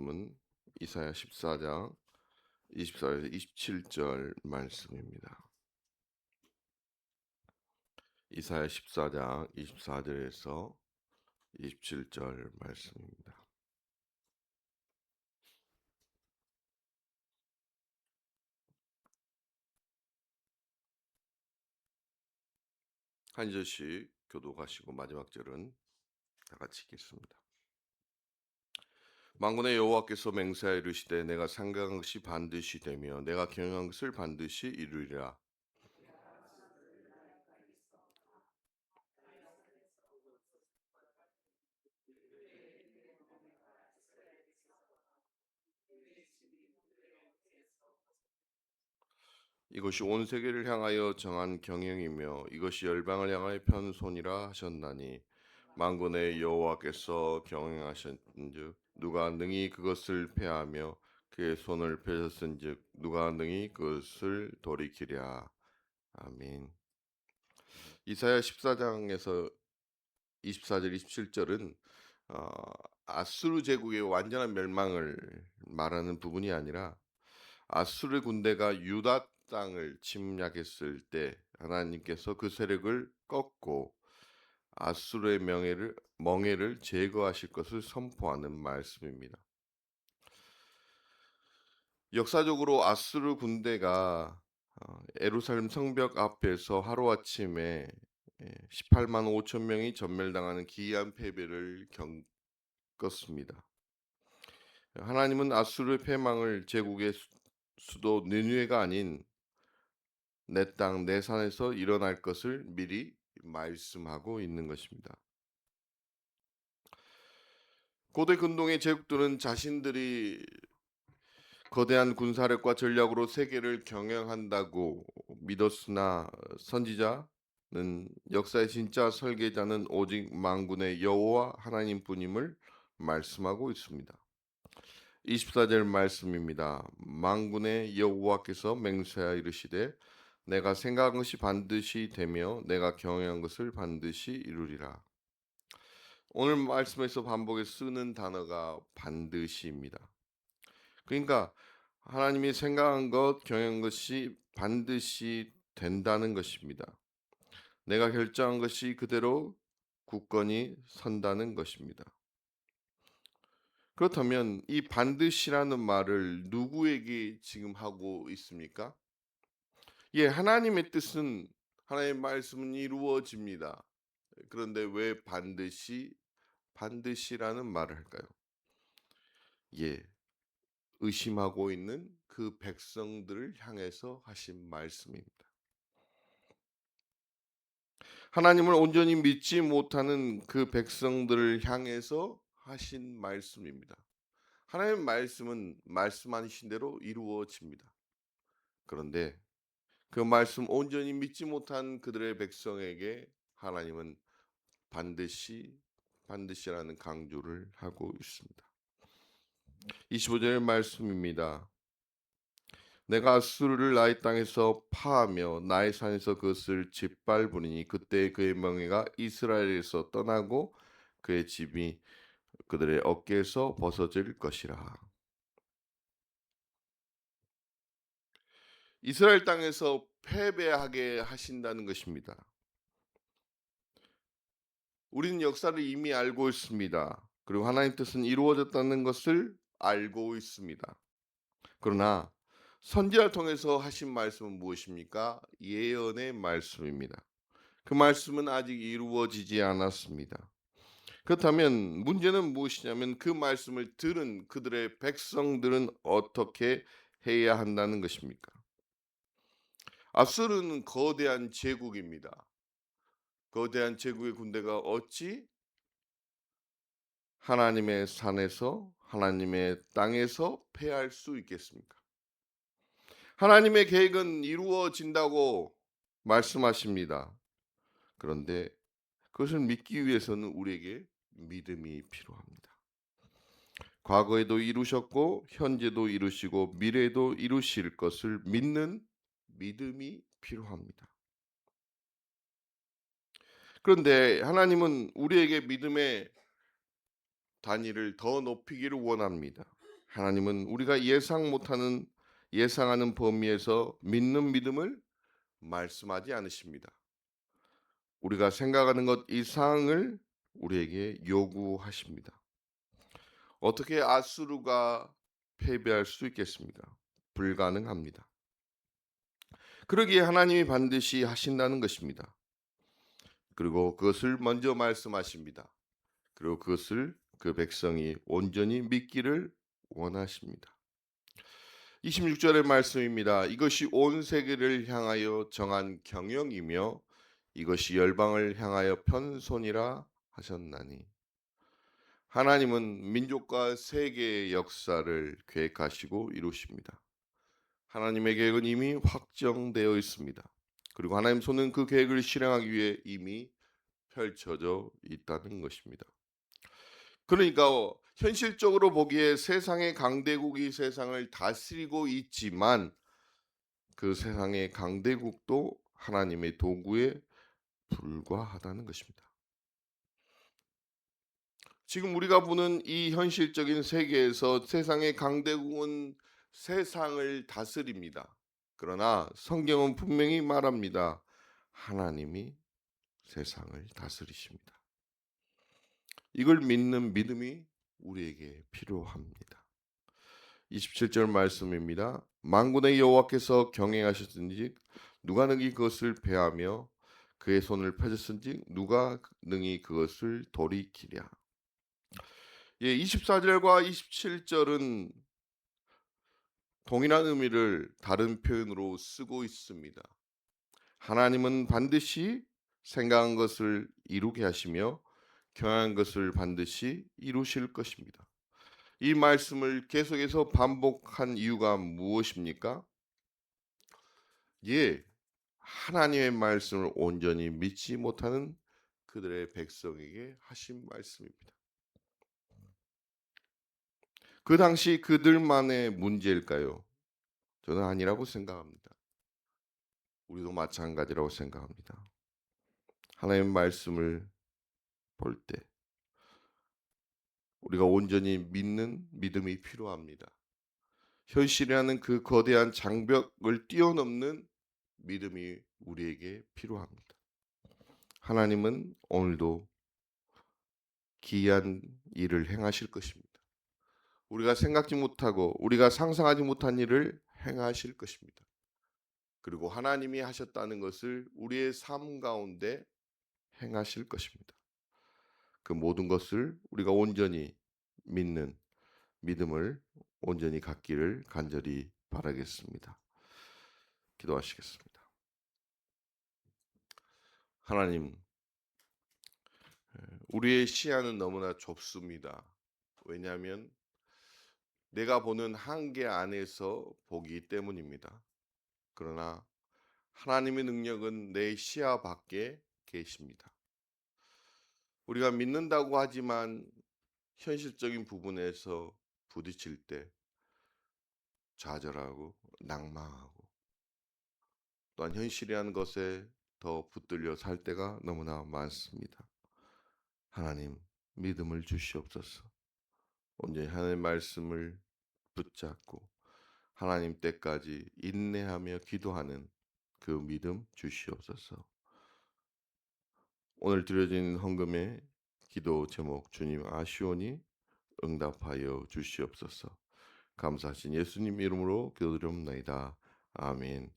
말씀은 이사야 14장 24절에서 27절 말씀입니다. 이사야 14장 24절에서 27절 말씀입니다. 한 절씩 교독하시고 마지막 절은 다 같이 읽겠습니다. 만군의 여호와께서 맹세하여 이르시되 내가 생각한 것이 반드시 되며 내가 경영한 것을 반드시 이루리라. 이것이 온 세계를 향하여 정한 경영이며 이것이 열방을 향하여 편 손이라 하셨나니 만군의 여호와께서 경영하셨은즉 누가 능히 그것을 패하며 그의 손을 펴셨은즉 누가 능히 그것을 돌이키랴. 아멘. 이사야 14장에서 24절 27절은 아수르 제국의 완전한 멸망을 말하는 부분이 아니라 아수르 군대가 유다 땅을 침략했을 때 하나님께서 그 세력을 꺾고 아수르의 멍에를 제거하실 것을 선포하는 말씀입니다. 역사적으로 아수르 군대가 예루살렘 성벽 앞에서 하루아침에 18만 5천 명이 전멸당하는 기이한 패배를 겪었습니다. 하나님은 아수르의 패망을 제국의 수도 느느웨가 아닌 내 땅, 내 산에서 일어날 것을 미리 말씀하고 있는 것입니다. 고대 근동의 제국들은 자신들이 거대한 군사력과 전략으로 세계를 경영한다고 믿었으나 선지자는 역사의 진짜 설계자는 오직 만군의 여호와 하나님뿐임을 말씀하고 있습니다. 24절 말씀입니다. 만군의 여호와께서 맹세하여 이르시되 내가 생각한 것이 반드시 되며 내가 경영한 것을 반드시 이루리라. 오늘 말씀에서 반복해 쓰는 단어가 반드시입니다. 그러니까 하나님이 생각한 것, 경영한 것이 반드시 된다는 것입니다. 내가 결정한 것이 그대로 굳건히 선다는 것입니다. 그렇다면 이 반드시라는 말을 누구에게 지금 하고 있습니까? 예, 하나님의 뜻은 하나님의 말씀은 이루어집니다. 그런데 왜 반드시라는 말을 할까요? 예, 의심하고 있는 그 백성들을 향해서 하신 말씀입니다. 하나님을 온전히 믿지 못하는 그 백성들을 향해서 하신 말씀입니다. 하나님의 말씀은 말씀하신 대로 이루어집니다. 그런데 그 말씀 온전히 믿지 못한 그들의 백성에게 하나님은 반드시라는 강조를 하고 있습니다. 25절 말씀입니다. 내가 아수르를 나의 땅에서 파하며 나의 산에서 그것을 짓밟으리니 그때 그의 명예가 이스라엘에서 떠나고 그의 집이 그들의 어깨에서 벗어질 것이라. 이스라엘 땅에서 패배하게 하신다는 것입니다. 우리는 역사를 이미 알고 있습니다. 그리고 하나님 뜻은 이루어졌다는 것을 알고 있습니다. 그러나 선지자를 통해서 하신 말씀은 무엇입니까? 예언의 말씀입니다. 그 말씀은 아직 이루어지지 않았습니다. 그렇다면 문제는 무엇이냐면 그 말씀을 들은 그들의 백성들은 어떻게 해야 한다는 것입니까? 아수르는 거대한 제국입니다. 거대한 제국의 군대가 어찌 하나님의 산에서 하나님의 땅에서 패할 수 있겠습니까? 하나님의 계획은 이루어진다고 말씀하십니다. 그런데 그것을 믿기 위해서는 우리에게 믿음이 필요합니다. 과거에도 이루셨고 현재도 이루시고 미래에도 이루실 것을 믿는 믿음이 필요합니다. 그런데 하나님은 우리에게 믿음의 단위를 더 높이기를 원합니다. 하나님은 우리가 예상하는 범위에서 믿는 믿음을 말씀하지 않으십니다. 우리가 생각하는 것 이상을 우리에게 요구하십니다. 어떻게 아수르가 패배할 수 있겠습니까? 불가능합니다. 그러기에 하나님이 반드시 하신다는 것입니다. 그리고 그것을 먼저 말씀하십니다. 그리고 그것을 그 백성이 온전히 믿기를 원하십니다. 26절의 말씀입니다. 이것이 온 세계를 향하여 정한 경영이며 이것이 열방을 향하여 편손이라 하셨나니. 하나님은 민족과 세계의 역사를 계획하시고 이루십니다. 하나님의 계획은 이미 확정되어 있습니다. 그리고 하나님 손은 그 계획을 실행하기 위해 이미 펼쳐져 있다는 것입니다. 그러니까 현실적으로 보기에 세상의 강대국이 세상을 다스리고 있지만 그 세상의 강대국도 하나님의 도구에 불과하다는 것입니다. 지금 우리가 보는 이 현실적인 세계에서 세상의 강대국은 세상을 다스립니다. 그러나 성경은 분명히 말합니다. 하나님이 세상을 다스리십니다. 이걸 믿는 믿음이 우리에게 필요합니다. 27절 말씀입니다. 만군의 여호와께서 경행하셨은지 누가 능히 그것을 배하며 그의 손을 펴셨은지 누가 능히 그것을 돌이키랴. 예, 24절과 27절은 동일한 의미를 다른 표현으로 쓰고 있습니다. 하나님은 반드시 생각한 것을 이루게 하시며 경영한 것을 반드시 이루실 것입니다. 이 말씀을 계속해서 반복한 이유가 무엇입니까? 예, 하나님의 말씀을 온전히 믿지 못하는 그들의 백성에게 하신 말씀입니다. 그 당시 그들만의 문제일까요? 저는 아니라고 생각합니다. 우리도 마찬가지라고 생각합니다. 하나님의 말씀을 볼 때 우리가 온전히 믿는 믿음이 필요합니다. 현실이라는 그 거대한 장벽을 뛰어넘는 믿음이 우리에게 필요합니다. 하나님은 오늘도 기이한 일을 행하실 것입니다. 우리가 생각지 못하고 우리가 상상하지 못한 일을 행하실 것입니다. 그리고 하나님이 하셨다는 것을 우리의 삶 가운데 행하실 것입니다. 그 모든 것을 우리가 온전히 믿는 믿음을 온전히 갖기를 간절히 바라겠습니다. 기도하시겠습니다. 하나님, 우리의 시야는 너무나 좁습니다. 왜냐하면 내가 보는 한계 안에서 보기 때문입니다. 그러나 하나님의 능력은 내 시야 밖에 계십니다. 우리가 믿는다고 하지만 현실적인 부분에서 부딪힐 때 좌절하고 낭망하고 또한 현실이라는 것에 더 붙들려 살 때가 너무나 많습니다. 하나님, 믿음을 주시옵소서. 온전히 하나님의 말씀을 붙잡고 하나님 때까지 인내하며 기도하는 그 믿음 주시옵소서. 오늘 드려진 헌금의 기도 제목 주님 아시오니 응답하여 주시옵소서. 감사하신 예수님 이름으로 기도드립니다. 아멘.